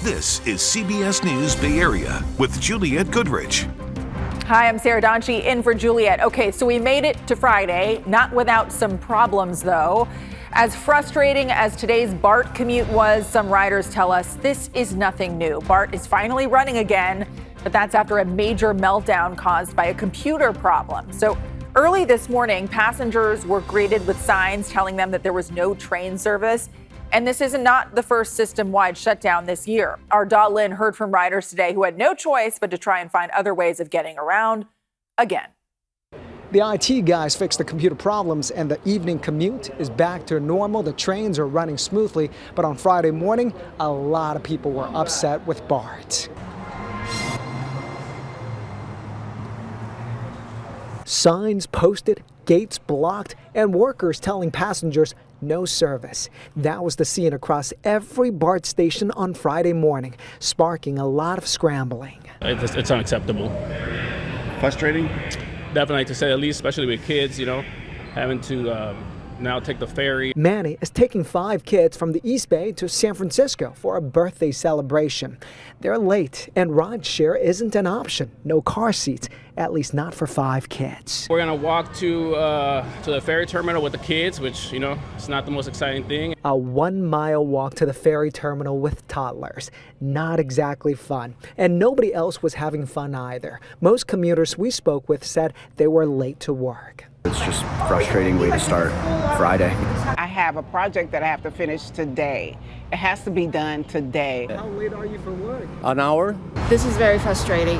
This is CBS News Bay Area with Juliette Goodrich. Hi, I'm Sarah Donchi in for Juliette. Okay, so we made it to Friday, not without some problems though. As frustrating as today's BART commute was, some riders tell us this is nothing new. BART is finally running again, but that's after a major meltdown caused by a computer problem. So early this morning, passengers were greeted with signs telling them that there was no train service. And this is not the first system-wide shutdown this year. Our Da Lin heard from riders today who had no choice but to try and find other ways of getting around again. The IT guys fixed the computer problems and the evening commute is back to normal. The trains are running smoothly, but on Friday morning, a lot of people were upset with BART. Signs posted, gates blocked, and workers telling passengers no service. That was the scene across every BART station on Friday morning, sparking a lot of scrambling. It's unacceptable. Frustrating? Definitely, to say the least, especially with kids, having to now take the ferry. Manny is taking 5 kids from the East Bay to San Francisco for a birthday celebration. They're late and rideshare isn't an option. No car seats, at least not for 5 kids. We're going to walk to the ferry terminal with the kids, which, it's not the most exciting thing. A 1-mile walk to the ferry terminal with toddlers. Not exactly fun. And nobody else was having fun either. Most commuters we spoke with said they were late to work. It's just a frustrating way to start Friday. I have a project that I have to finish today. It has to be done today. How late are you for work? An hour? This is very frustrating.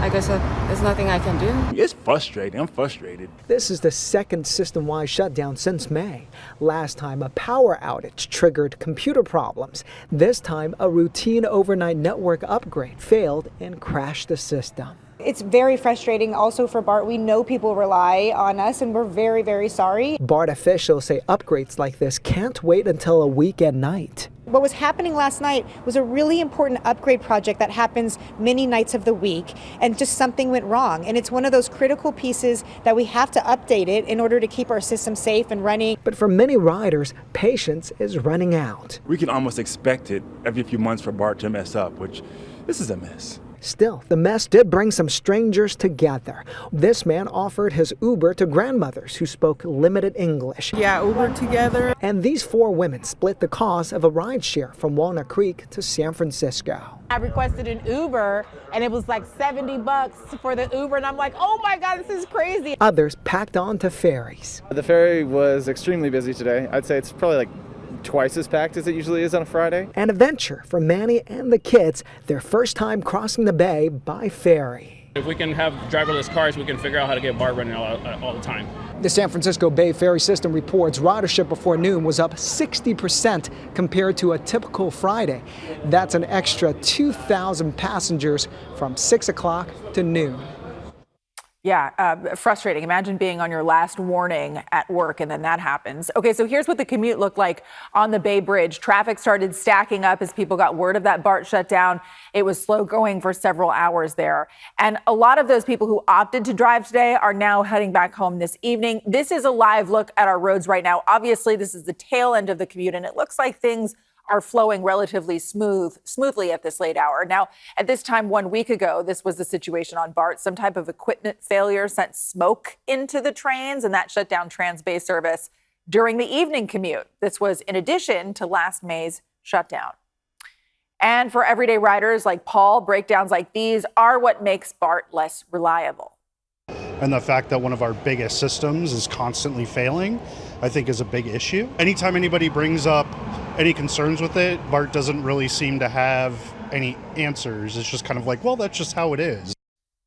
I guess there's nothing I can do. It's frustrating. I'm frustrated. This is the second system-wide shutdown since May. Last time, a power outage triggered computer problems. This time, a routine overnight network upgrade failed and crashed the system. It's very frustrating also for BART. We know people rely on us and we're very, very sorry. BART officials say upgrades like this can't wait until a weekend night. What was happening last night was a really important upgrade project that happens many nights of the week, and just something went wrong. And it's one of those critical pieces that we have to update it in order to keep our system safe and running. But for many riders, patience is running out. We can almost expect it every few months for BART to mess up, which this is a mess. Still, the mess did bring some strangers together. This man offered his Uber to grandmothers who spoke limited English. Yeah, Uber together. And these 4 women split the cost of a rideshare from Walnut Creek to San Francisco. I requested an Uber and it was like $70 for the Uber, and I'm like, oh my God, this is crazy. Others packed on to ferries. The ferry was extremely busy today. I'd say it's probably like twice as packed as it usually is on a Friday. An adventure for Manny and the kids, their first time crossing the bay by ferry. If we can have driverless cars, we can figure out how to get BART running all the time. The San Francisco Bay Ferry System reports ridership before noon was up 60% compared to a typical Friday. That's an extra 2,000 passengers from 6 o'clock to noon. Yeah, frustrating. Imagine being on your last warning at work and then that happens. Okay, so here's what the commute looked like on the Bay Bridge. Traffic started stacking up as people got word of that BART shutdown. It was slow going for several hours there. And a lot of those people who opted to drive today are now heading back home this evening. This is a live look at our roads right now. Obviously, this is the tail end of the commute, and it looks like things are flowing relatively smoothly at this late hour. Now, at this time 1 week ago, this was the situation on BART. Some type of equipment failure sent smoke into the trains, and that shut down Trans-Bay service during the evening commute. This was in addition to last May's shutdown. And for everyday riders like Paul, breakdowns like these are what makes BART less reliable. And the fact that one of our biggest systems is constantly failing, I think is a big issue. Anytime anybody brings up any concerns with it, BART doesn't really seem to have any answers. It's just kind of like, well, that's just how it is.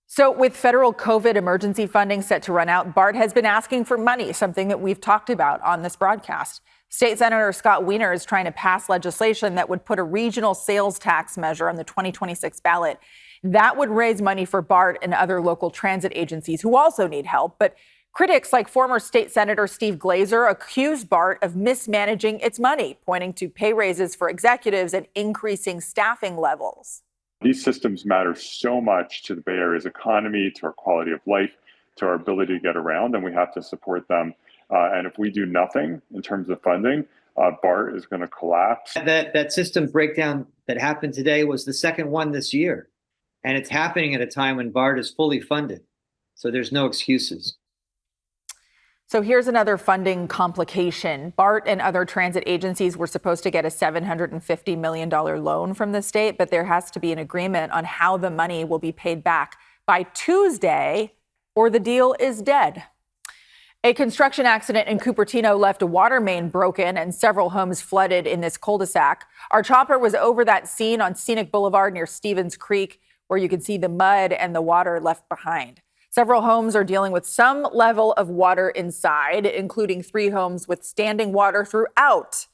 So with federal COVID emergency funding set to run out, BART has been asking for money, something that we've talked about on this broadcast. State Senator Scott Wiener is trying to pass legislation that would put a regional sales tax measure on the 2026 ballot. That would raise money for BART and other local transit agencies who also need help. But critics like former State Senator Steve Glazer accuse BART of mismanaging its money, pointing to pay raises for executives and increasing staffing levels. These systems matter so much to the Bay Area's economy, to our quality of life, to our ability to get around, and we have to support them. And if we do nothing in terms of funding, BART is going to collapse. That system breakdown that happened today was the second one this year. And it's happening at a time when BART is fully funded. So there's no excuses. So here's another funding complication. BART and other transit agencies were supposed to get a $750 million loan from the state, but there has to be an agreement on how the money will be paid back by Tuesday, or the deal is dead. A construction accident in Cupertino left a water main broken and several homes flooded in this cul-de-sac. Our chopper was over that scene on Scenic Boulevard near Stevens Creek, where you can see the mud and the water left behind. Several homes are dealing with some level of water inside, including 3 homes with standing water throughout.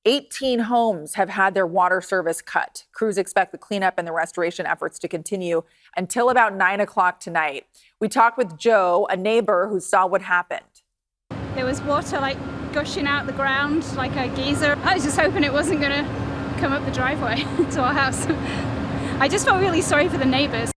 18 homes have had their water service cut. Crews expect the cleanup and the restoration efforts to continue until about 9 o'clock tonight. We talked with Joe, a neighbor who saw what happened. There was water gushing out the ground like a geyser. I was just hoping it wasn't going to come up the driveway to our house. I just felt really sorry for the neighbors.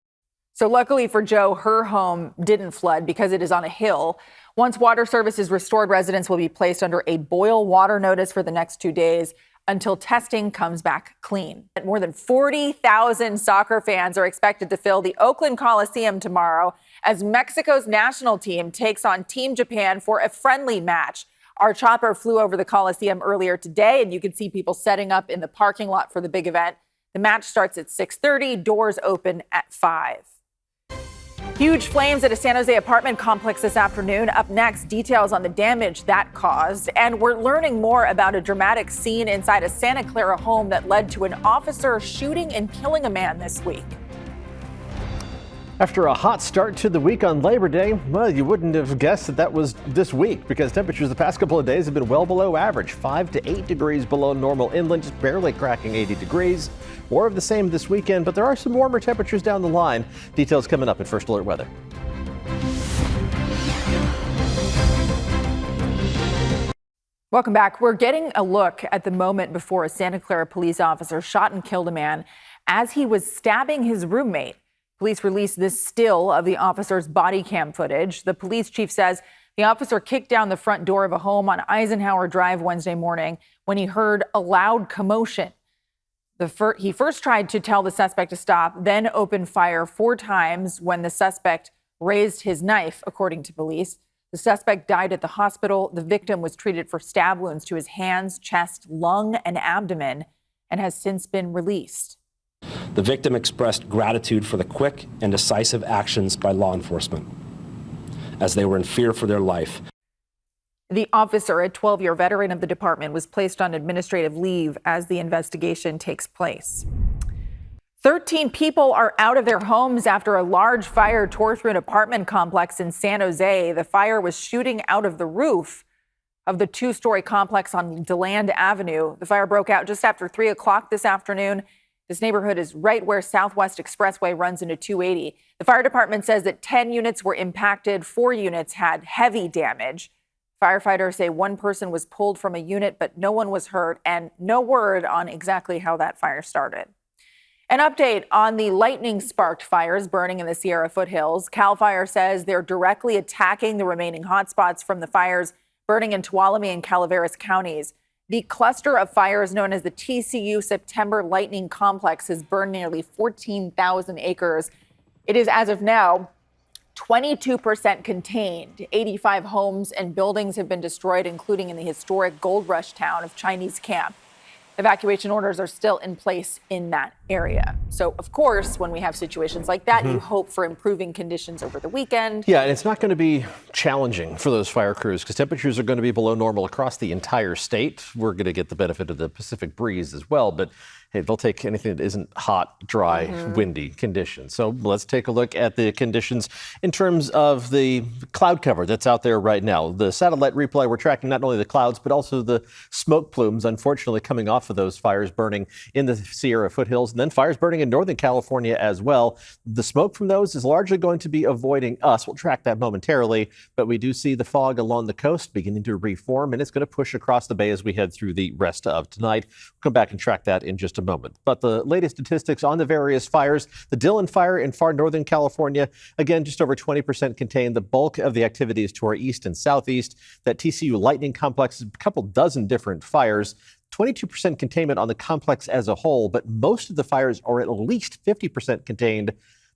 So luckily for Joe, her home didn't flood because it is on a hill. Once water service is restored, residents will be placed under a boil water notice for the next 2 days until testing comes back clean. More than 40,000 soccer fans are expected to fill the Oakland Coliseum tomorrow as Mexico's national team takes on Team Japan for a friendly match. Our chopper flew over the Coliseum earlier today, and you can see people setting up in the parking lot for the big event. The match starts at 6:30, doors open at 5. Huge flames at a San Jose apartment complex this afternoon. Up next, details on the damage that caused. And we're learning more about a dramatic scene inside a Santa Clara home that led to an officer shooting and killing a man this week. After a hot start to the week on Labor Day, well, you wouldn't have guessed that was this week because temperatures the past couple of days have been well below average, 5 to 8 degrees below normal inland, just barely cracking 80 degrees. More of the same this weekend, but there are some warmer temperatures down the line. Details coming up at First Alert Weather. Welcome back. We're getting a look at the moment before a Santa Clara police officer shot and killed a man as he was stabbing his roommate. Police released this still of the officer's body cam footage. The police chief says the officer kicked down the front door of a home on Eisenhower Drive Wednesday morning when he heard a loud commotion. He first tried to tell the suspect to stop, then opened fire 4 times when the suspect raised his knife, according to police. The suspect died at the hospital. The victim was treated for stab wounds to his hands, chest, lung, and abdomen, and has since been released. The victim expressed gratitude for the quick and decisive actions by law enforcement, as they were in fear for their life. The officer, a 12-year veteran of the department, was placed on administrative leave as the investigation takes place. 13 people are out of their homes after a large fire tore through an apartment complex in San Jose. The fire was shooting out of the roof of the 2-story complex on DeLand Avenue. The fire broke out just after 3 o'clock this afternoon. This neighborhood is right where Southwest Expressway runs into 280. The fire department says that 10 units were impacted. 4 units had heavy damage. Firefighters say 1 person was pulled from a unit, but no one was hurt, and no word on exactly how that fire started. An update on the lightning-sparked fires burning in the Sierra foothills. CAL FIRE says they're directly attacking the remaining hotspots from the fires burning in Tuolumne and Calaveras counties. The cluster of fires known as the TCU September Lightning Complex has burned nearly 14,000 acres. It is, as of now, 22% contained. 85 homes and buildings have been destroyed, including in the historic gold rush town of Chinese Camp. Evacuation orders are still in place in that area. So, of course, when we have situations like that, you hope for improving conditions over the weekend. Yeah, and it's not going to be challenging for those fire crews because temperatures are going to be below normal across the entire state. We're going to get the benefit of the Pacific breeze as well, but hey, they'll take anything that isn't hot, dry, windy conditions. So let's take a look at the conditions in terms of the cloud cover that's out there right now. The satellite replay, we're tracking not only the clouds, but also the smoke plumes, unfortunately, coming off of those fires burning in the Sierra foothills. and then fires burning in Northern California as well. The smoke from those is largely going to be avoiding us. We'll track that momentarily, but we do see the fog along the coast beginning to reform, and it's going to push across the bay as we head through the rest of tonight. We'll come back and track that in just a moment. But the latest statistics on the various fires, the Dillon fire in far Northern California, again, just over 20% contained. The bulk of the activities to our east and southeast. That TCU lightning complex, a couple dozen different fires. 22% containment on the complex as a whole, but most of the fires are at least 50% contained.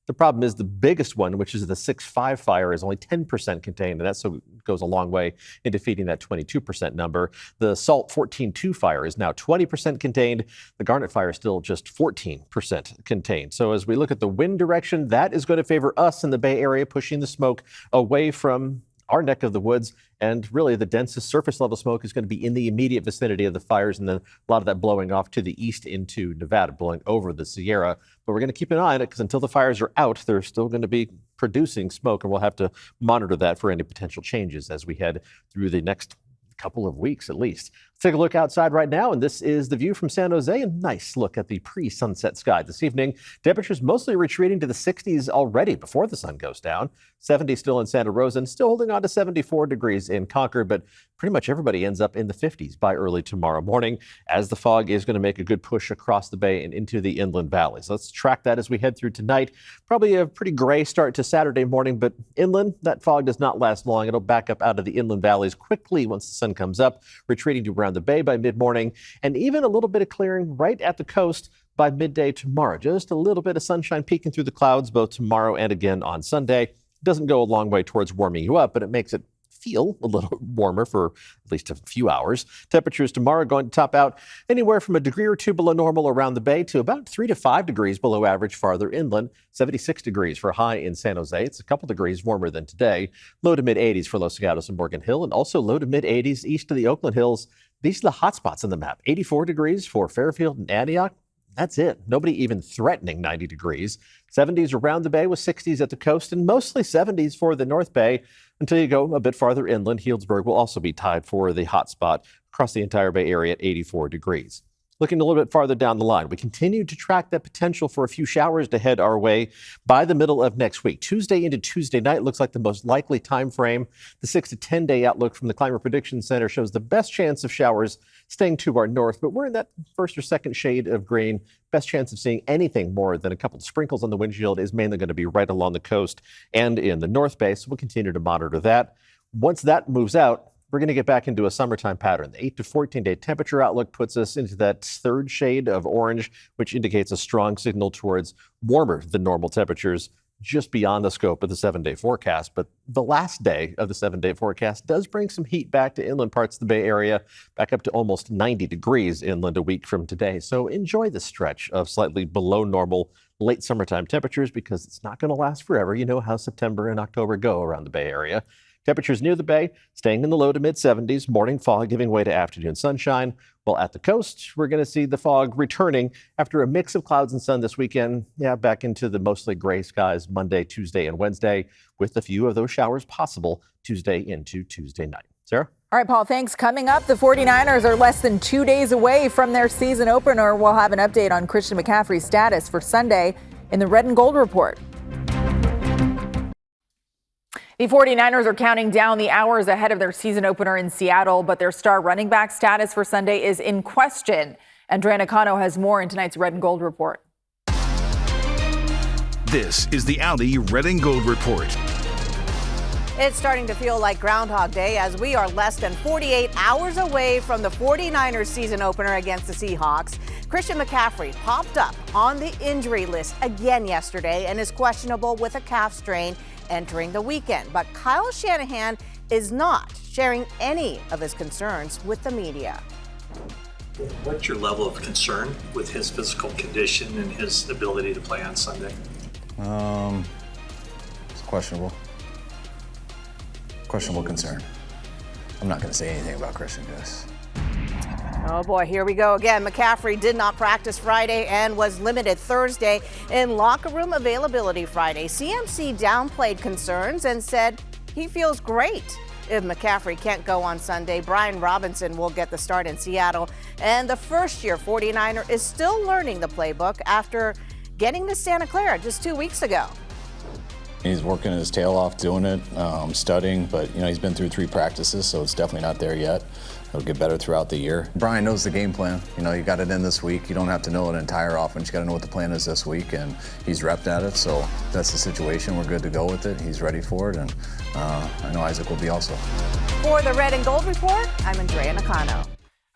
The problem is the biggest one, which is the 6.5 fire, is only 10% contained, and that so goes a long way in defeating that 22% number. The Salt 14.2 fire is now 20% contained. The Garnet fire is still just 14% contained. So as we look at the wind direction, that is going to favor us in the Bay Area, pushing the smoke away from our neck of the woods, and really the densest surface level smoke is going to be in the immediate vicinity of the fires, and then a lot of that blowing off to the east into Nevada, blowing over the Sierra. But we're going to keep an eye on it because until the fires are out, they're still going to be producing smoke, and we'll have to monitor that for any potential changes as we head through the next couple of weeks at least. Let's take a look outside right now, and this is the view from San Jose. A nice look at the pre-sunset sky this evening. Temperatures mostly retreating to the 60s already before the sun goes down. 70 still in Santa Rosa and still holding on to 74 degrees in Concord, but pretty much everybody ends up in the 50s by early tomorrow morning as the fog is going to make a good push across the bay and into the inland valleys. Let's track that as we head through tonight. Probably a pretty gray start to Saturday morning, but inland, that fog does not last long. It'll back up out of the inland valleys quickly once the sun comes up, retreating to around the bay by mid-morning, and even a little bit of clearing right at the coast by midday tomorrow. Just a little bit of sunshine peeking through the clouds both tomorrow and again on Sunday. Doesn't go a long way towards warming you up, but it makes it feel a little warmer for at least a few hours. Temperatures tomorrow going to top out anywhere from a degree or two below normal around the bay to about 3 to 5 degrees below average farther inland. 76 degrees for high in San Jose. It's a couple degrees warmer than today. Low to mid 80s for Los Gatos and Morgan Hill, and also low to mid 80s east of the Oakland Hills. These are the hot spots on the map. 84 degrees for Fairfield and Antioch. That's it. Nobody even threatening 90 degrees. 70s around the bay with 60s at the coast and mostly 70s for the North Bay until you go a bit farther inland. Healdsburg will also be tied for the hot spot across the entire Bay Area at 84 degrees. Looking a little bit farther down the line, we continue to track that potential for a few showers to head our way by the middle of next week. Tuesday into Tuesday night looks like the most likely time frame. The 6 to 10 day outlook from the Climate Prediction Center shows the best chance of showers staying to our north, but we're in that first or second shade of green. Best chance of seeing anything more than a couple of sprinkles on the windshield is mainly going to be right along the coast and in the North Bay, so we'll continue to monitor that. Once that moves out, we're going to get back into a summertime pattern. The 8 to 14 day temperature outlook puts us into that third shade of orange, which indicates a strong signal towards warmer than normal temperatures just beyond the scope of the 7-day forecast. But the last day of the 7-day forecast does bring some heat back to inland parts of the Bay Area, back up to almost 90 degrees inland a week from today. So enjoy the stretch of slightly below normal late summertime temperatures because it's not going to last forever. You know how September and October go around the Bay Area. Temperatures near the bay staying in the low to mid 70s, morning fog giving way to afternoon sunshine. While at the coast, we're going to see the fog returning after a mix of clouds and sun this weekend. Yeah, back into the mostly gray skies Monday, Tuesday, and Wednesday, with a few of those showers possible Tuesday into Tuesday night. Sarah? All right, Paul, thanks. Coming up, the 49ers are less than 2 days away from their season opener. We'll have an update on Christian McCaffrey's status for Sunday in the Red and Gold Report. The 49ers are counting down the hours ahead of their season opener in Seattle, but their star running back status for Sunday is in question. Andrea Nakano has more in tonight's Red and Gold Report. This is the Audi Red and Gold Report. It's starting to feel like Groundhog Day as we are less than 48 hours away from the 49ers season opener against the Seahawks. Christian McCaffrey popped up on the injury list again yesterday and is questionable with a calf strain entering the weekend. But Kyle Shanahan is not sharing any of his concerns with the media. What's your level of concern with his physical condition and his ability to play on Sunday? It's questionable. Questionable concern. I'm not going to say anything about Christian, guys. Oh boy, here we go again. McCaffrey did not practice Friday and was limited Thursday in locker room availability Friday. CMC downplayed concerns and said he feels great. If McCaffrey can't go on Sunday, Brian Robinson will get the start in Seattle. And the first-year 49er is still learning the playbook after getting to Santa Clara just 2 weeks ago. He's working his tail off doing it, studying, but he's been through 3 practices, so it's definitely not there yet. It'll get better throughout the year. Brian knows the game plan. You got it in this week. You don't have to know an entire offense. You got to know what the plan is this week, and he's repped at it, so that's the situation. We're good to go with it. He's ready for it, and I know Isaac will be also. For the Red and Gold Report, I'm Andrea Nakano.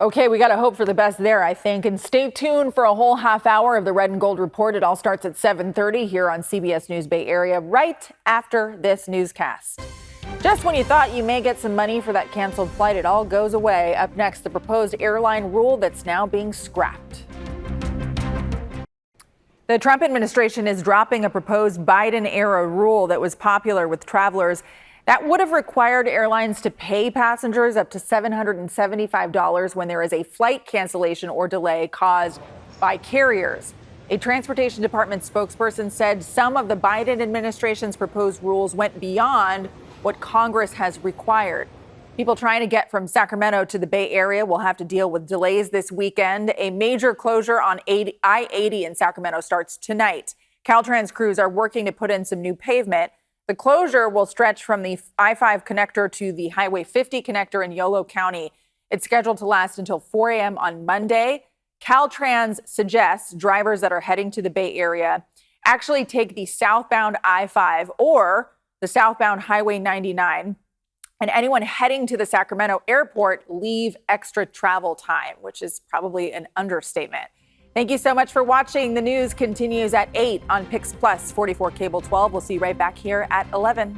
Okay, we got to hope for the best there, I think. And stay tuned for a whole half hour of the Red and Gold Report. It all starts at 7:30 here on CBS News Bay Area, right after this newscast. Just when you thought you may get some money for that canceled flight, it all goes away. Up next, the proposed airline rule that's now being scrapped. The Trump administration is dropping a proposed Biden-era rule that was popular with travelers that would have required airlines to pay passengers up to $775 when there is a flight cancellation or delay caused by carriers. A Transportation Department spokesperson said some of the Biden administration's proposed rules went beyond what Congress has required. People trying to get from Sacramento to the Bay Area will have to deal with delays this weekend. A major closure on I-80 in Sacramento starts tonight. Caltrans crews are working to put in some new pavement. The closure will stretch from the I-5 connector to the Highway 50 connector in Yolo County. It's scheduled to last until 4 a.m. on Monday. Caltrans suggests drivers that are heading to the Bay Area actually take the southbound I-5 or the southbound Highway 99. And anyone heading to the Sacramento airport leave extra travel time, which is probably an understatement. Thank you so much for watching. The news continues at 8 on Pix Plus, 44 Cable 12. We'll see you right back here at 11.